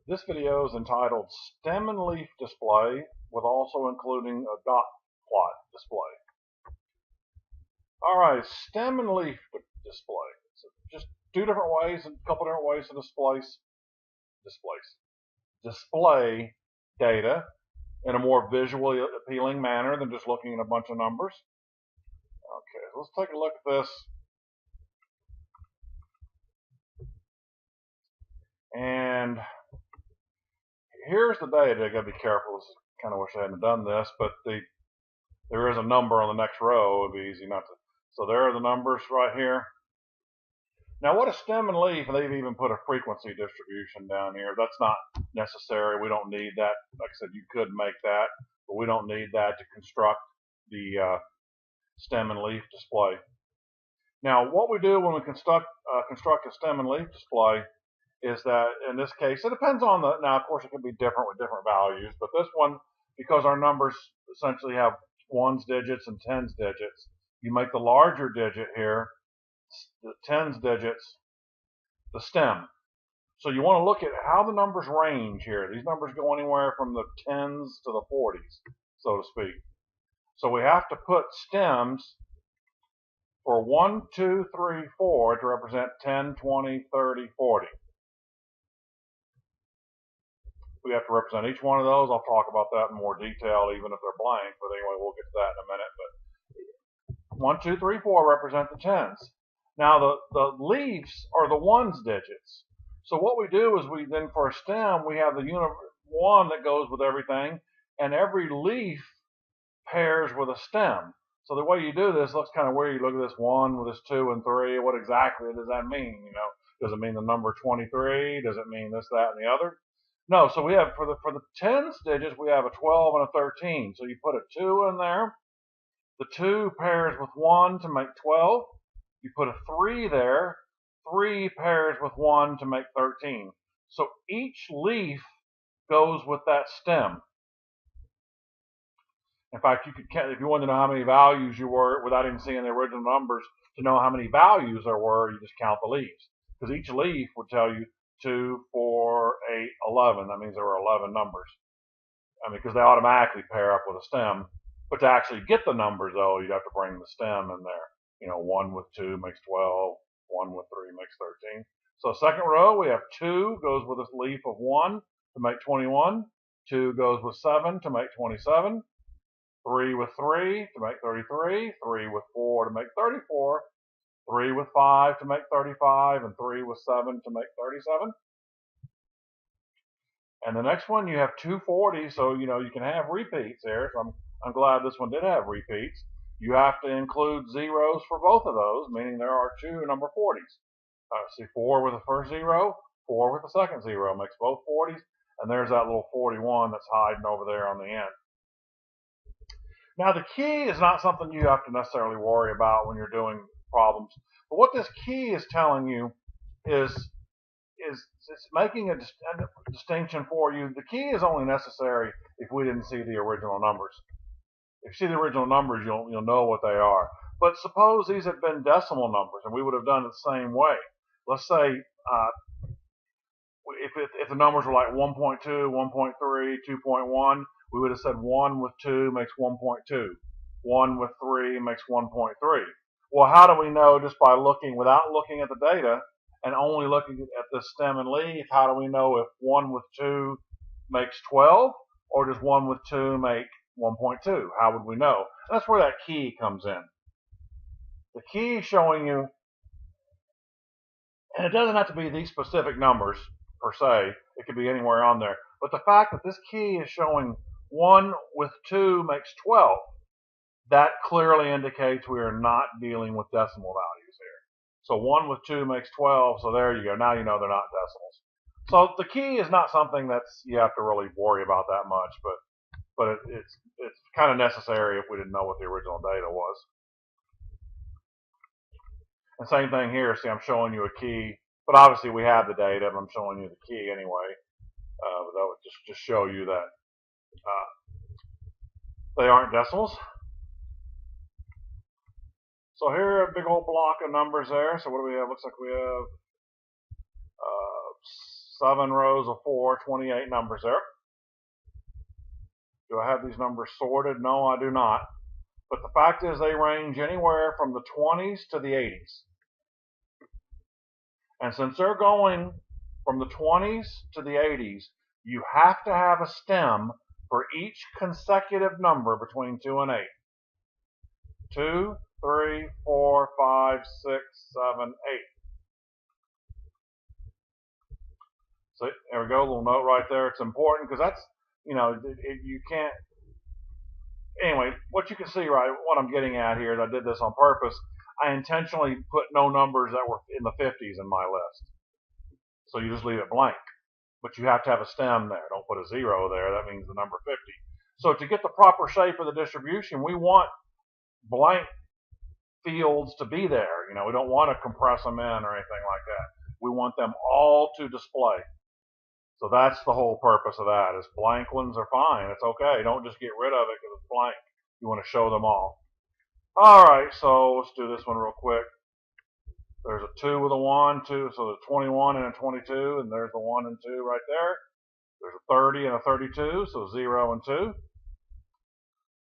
This video is entitled Stem and Leaf Display, with also including a dot plot display. Alright, stem and leaf display. So just two different ways, a couple different ways to display data in a more visually appealing manner than just looking at a bunch of numbers. Okay, so let's take a look at this. And here's the data. I gotta be careful. Kind of wish I hadn't done this, but there is a number on the next row. It'd be easy not to. So there are the numbers right here. Now, what a stem and leaf, and they've even put a frequency distribution down here. That's not necessary. We don't need that. Like I said, you could make that, but we don't need that to construct the stem and leaf display. Now, what we do when we construct a stem and leaf display is that, in this case, it depends on the, now of course it can be different with different values, but this one, because our numbers essentially have ones digits and tens digits, you make the larger digit here, the tens digits, the stem. So you want to look at how the numbers range here. These numbers go anywhere from the tens to the 40s, so to speak. So we have to put stems for 1, 2, 3, 4 to represent 10, 20, 30, 40. We have to represent each one of those. I'll talk about that in more detail, even if they're blank. But anyway, we'll get to that in a minute. But 1, 2, 3, 4 represent the tens. Now the leaves are the ones digits. So what we do is we then, for a stem, we have the unit 1 that goes with everything, and every leaf pairs with a stem. So the way you do this looks kind of weird. You look at this 1 with this 2 and 3. What exactly does that mean? You know, does it mean the number 23? Does it mean this, that, and the other? No, so we have, for the tens digits, we have a 12 and a 13. So you put a 2 in there. The 2 pairs with 1 to make 12. You put a 3 there. 3 pairs with 1 to make 13. So each leaf goes with that stem. In fact, you could count, if you wanted to know how many values you were without even seeing the original numbers, to know how many values there were, you just count the leaves. Because each leaf would tell you 2, 4, 8, 11. That means there were 11 numbers. I mean, because they automatically pair up with a stem. But to actually get the numbers, though, you'd have to bring the stem in there. You know, 1 with 2 makes 12. 1 with 3 makes 13. So second row, we have 2 goes with this leaf of 1 to make 21. 2 goes with 7 to make 27. 3 with 3 to make 33. 3 with 4 to make 34. 3 with 5 to make 35, and 3 with 7 to make 37. And the next one, you have 240, so you know you can have repeats there. So I'm glad this one did have repeats. You have to include zeros for both of those, meaning there are 2 number 40s. See, 4 with the first 0, 4 with the second 0 makes both 40s, and there's that little 41 that's hiding over there on the end. Now the key is not something you have to necessarily worry about when you're doing problems. But what this key is telling you is it's making a distinction for you. The key is only necessary if we didn't see the original numbers. If you see the original numbers, you'll know what they are. But suppose these had been decimal numbers, and we would have done it the same way. Let's say if the numbers were like 1.2, 1.3, 2.1, we would have said 1 with 2 makes 1.2. 1 with 3 makes 1.3. Well, how do we know just by looking, without looking at the data, and only looking at the stem and leaf, how do we know if 1 with 2 makes 12, or does 1 with 2 make 1.2? How would we know? And that's where that key comes in. The key is showing you, and it doesn't have to be these specific numbers per se, it could be anywhere on there, but the fact that this key is showing 1 with 2 makes 12, that clearly indicates we are not dealing with decimal values here. So 1 with 2 makes 12, so there you go. Now you know they're not decimals. So the key is not something that's you have to really worry about that much, but it's kind of necessary if we didn't know what the original data was. And same thing here. See, I'm showing you a key, but obviously we have the data, but I'm showing you the key anyway. But that would just show you that they aren't decimals. So here, a big old block of numbers there. So what do we have? Looks like we have 7 rows of 4, 28 numbers there. Do I have these numbers sorted? No, I do not. But the fact is they range anywhere from the 20s to the 80s. And since they're going from the 20s to the 80s, you have to have a stem for each consecutive number between 2 and 8. 2, 3, 4, 5, 6, 7, 8. So there we go, a little note right there. It's important because that's, you can't. Anyway, what you can see, right, what I'm getting at here is I did this on purpose. I intentionally put no numbers that were in the 50s in my list. So you just leave it blank. But you have to have a stem there. Don't put a 0 there. That means the number 50. So to get the proper shape of the distribution, we want blank fields to be there. We don't want to compress them in or anything like that. We want them all to display. So that's the whole purpose of that, is blank ones are fine. It's okay. Don't just get rid of it because it's blank. You want to show them all. All right, so let's do this one real quick. There's a 2 with a 1, 2, so there's 21 and a 22, and there's the 1 and 2 right there. There's a 30 and a 32, so 0 and 2.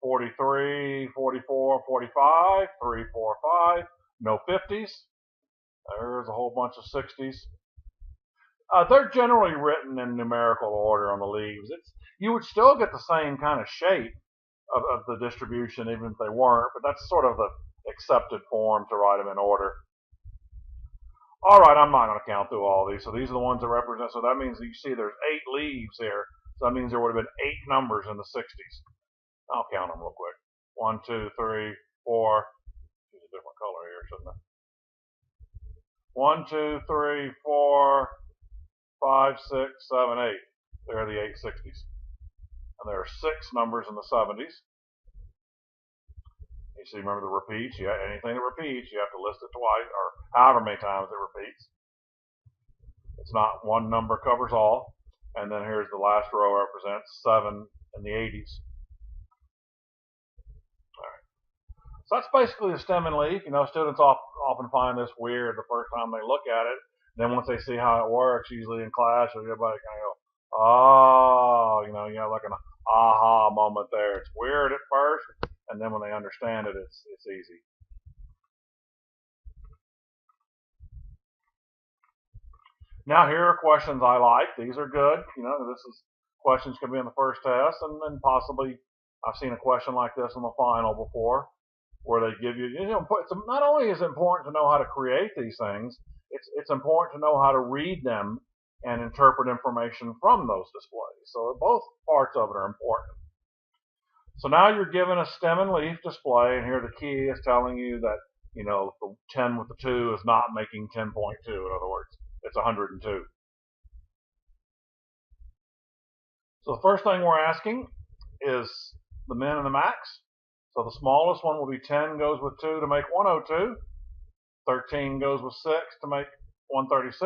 43, 44, 45, 3, 4, 5. No 50s. There's a whole bunch of 60s. They're generally written in numerical order on the leaves. You would still get the same kind of shape of the distribution even if they weren't, but that's sort of the accepted form to write them in order. All right, I'm not going to count through all these. So these are the ones that represent. So that means that you see there's 8 leaves here. So that means there would have been 8 numbers in the 60s. I'll count them real quick. 1, 2, 3, 4. Use a different color here, shouldn't I? 1, 2, 3, 4, 5, 6, 7, 8. There are the 8 60s. And there are 6 numbers in the 70s. You see, remember the repeats. Anything that repeats, you have to list it twice, or however many times it repeats. It's not one number covers all. And then here's the last row represents 7 in the 80s. All right. So that's basically a stem and leaf. Students often find this weird the first time they look at it. Then once they see how it works, usually in class, everybody kind of go, oh, you have like an aha moment there. It's weird at first, and then when they understand it, it's easy. Now here are questions I like. These are good. Questions can be in the first test, and then possibly I've seen a question like this in the final before, where they give you, it's not only is it important to know how to create these things, it's important to know how to read them and interpret information from those displays. So both parts of it are important. So now you're given a stem and leaf display, and here the key is telling you that, the 10 with the 2 is not making 10.2. In other words, it's 102. So the first thing we're asking is the min and the max. So the smallest one will be 10 goes with 2 to make 102. 13 goes with 6 to make 136.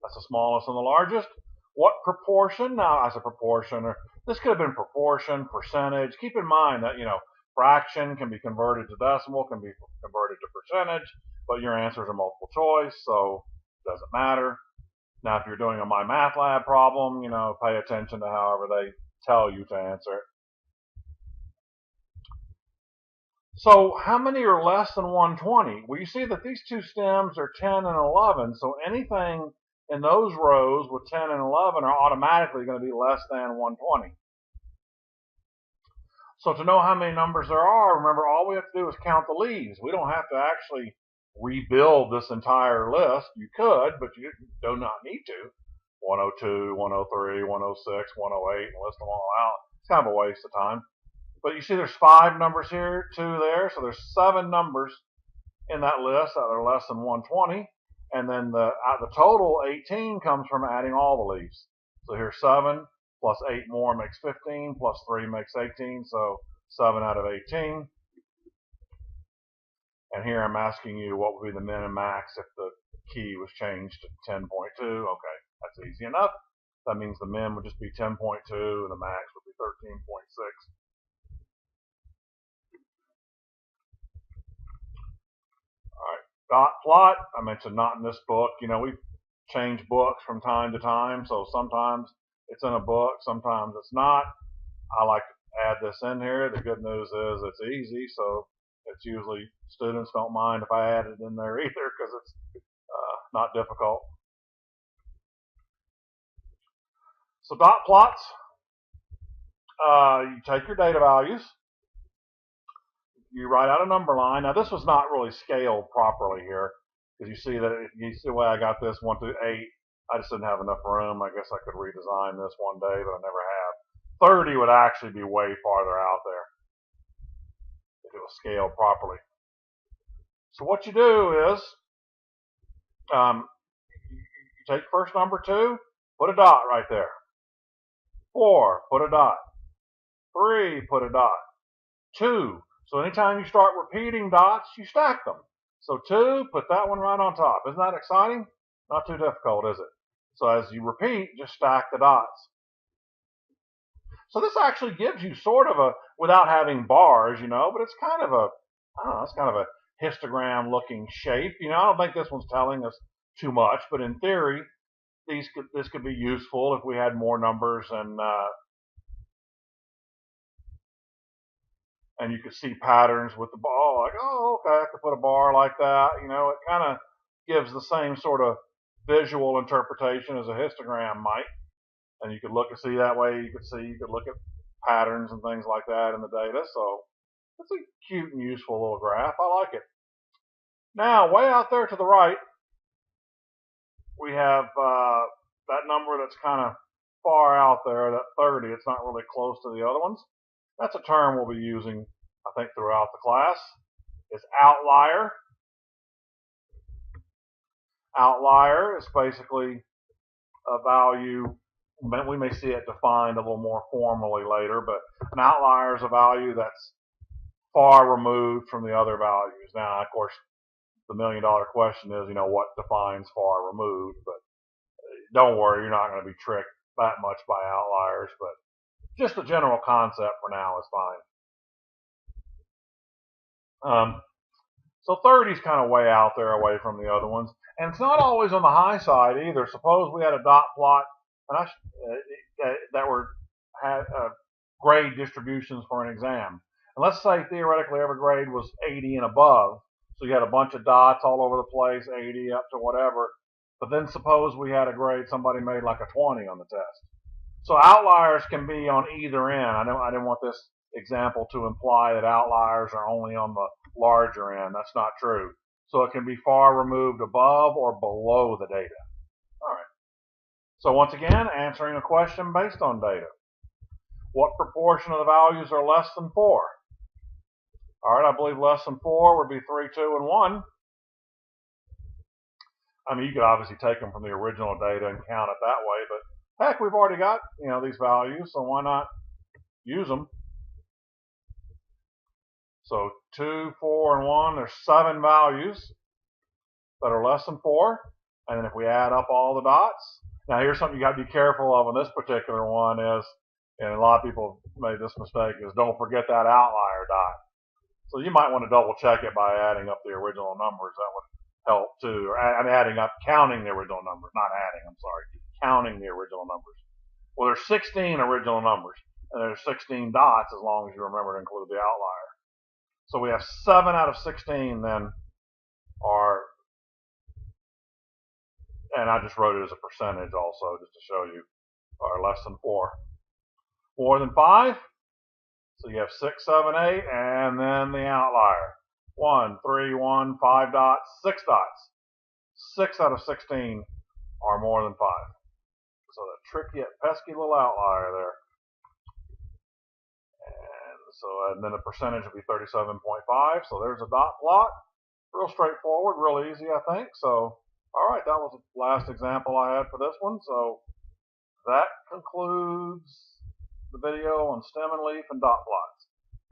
That's the smallest and the largest. What proportion? Now, as a proportion, or this could have been proportion, percentage. Keep in mind that, fraction can be converted to decimal, can be converted to percentage, but your answers are multiple choice, so it doesn't matter. Now, if you're doing a My Math Lab problem, pay attention to however they tell you to answer it. So how many are less than 120? Well, you see that these two stems are 10 and 11, so anything in those rows with 10 and 11 are automatically going to be less than 120. So to know how many numbers there are, remember, all we have to do is count the leaves. We don't have to actually rebuild this entire list. You could, but you do not need to. 102, 103, 106, 108, and list them all out. It's kind of a waste of time. But you see there's 5 numbers here, 2 there, so there's 7 numbers in that list that are less than 120. And then the total 18 comes from adding all the leaves. So here's 7 plus 8 more makes 15, plus 3 makes 18, so 7 out of 18. And here I'm asking you what would be the min and max if the key was changed to 10.2. Okay, that's easy enough. That means the min would just be 10.2 and the max would be 13.6. All right, dot plot. I mentioned not in this book. change books from time to time, so sometimes it's in a book, sometimes it's not. I like to add this in here. The good news is it's easy, so it's usually students don't mind if I add it in there either because it's not difficult. So dot plots, you take your data values, you write out a number line. Now this was not really scaled properly here because you see the way I got this 1 through 8. I just didn't have enough room. I guess I could redesign this one day, but I never have. 30 would actually be way farther out there if it was scaled properly. So what you do is you take first number 2, put a dot right there. 4, put a dot. 3, put a dot. 2. So anytime you start repeating dots, you stack them. So 2, put that one right on top. Isn't that exciting? Not too difficult, is it? So as you repeat, just stack the dots. So this actually gives you sort of a, without having bars, you know, but it's kind of a, I don't know, it's kind of a histogram looking shape. You know, I don't think this one's telling us too much, but in theory, this could be useful if we had more numbers and you could see patterns with the bar, like, oh, okay, I could put a bar like that. You know, it kind of gives the same sort of visual interpretation as a histogram might. And you could look and see that way. You could look at patterns and things like that in the data. So it's a cute and useful little graph. I like it. Now, way out there to the right, we have that number that's kind of far out there, that 30. It's not really close to the other ones. That's a term we'll be using, I think, throughout the class. It's outlier. Outlier is basically a value. We may see it defined a little more formally later, but an outlier is a value that's far removed from the other values. Now, of course, the million-dollar question is, you know, what defines far removed? But don't worry, you're not going to be tricked that much by outliers, but just the general concept for now is fine. So 30 is kind of way out there away from the other ones. And it's not always on the high side either. Suppose we had a dot plot and that were had grade distributions for an exam. And let's say theoretically every grade was 80 and above. So you had a bunch of dots all over the place, 80 up to whatever. But then suppose we had a grade somebody made like a 20 on the test. So outliers can be on either end. I didn't want this example to imply that outliers are only on the larger end. That's not true. So it can be far removed above or below the data. All right. So once again, answering a question based on data. What proportion of the values are less than 4? All right, I believe less than 4 would be 3, 2, and 1. I mean, you could obviously take them from the original data and count it that way, but heck, we've already got, you know, these values, so why not use them? So 2, 4, and 1, there's 7 values that are less than 4. And then if we add up all the dots, now here's something you got to be careful of on this particular one is, and a lot of people made this mistake, is don't forget that outlier dot. So you might want to double check it by adding up the original numbers. That would help too. Or counting the original numbers, not adding, I'm sorry, counting the original numbers. Well, there's 16 original numbers, and there's 16 dots as long as you remember to include the outlier. So we have 7 out of 16 then are, and I just wrote it as a percentage also just to show you, are less than 4. More than 5, so you have 6, 7, 8, and then the outlier. 1, 3, 1, 5 dots, 6 dots. 6 out of 16 are more than 5. So the tricky yet pesky little outlier there. And then the percentage will be 37.5. So there's a dot plot. Real straightforward, real easy, I think. So, all right, that was the last example I had for this one. So that concludes the video on stem and leaf and dot plots.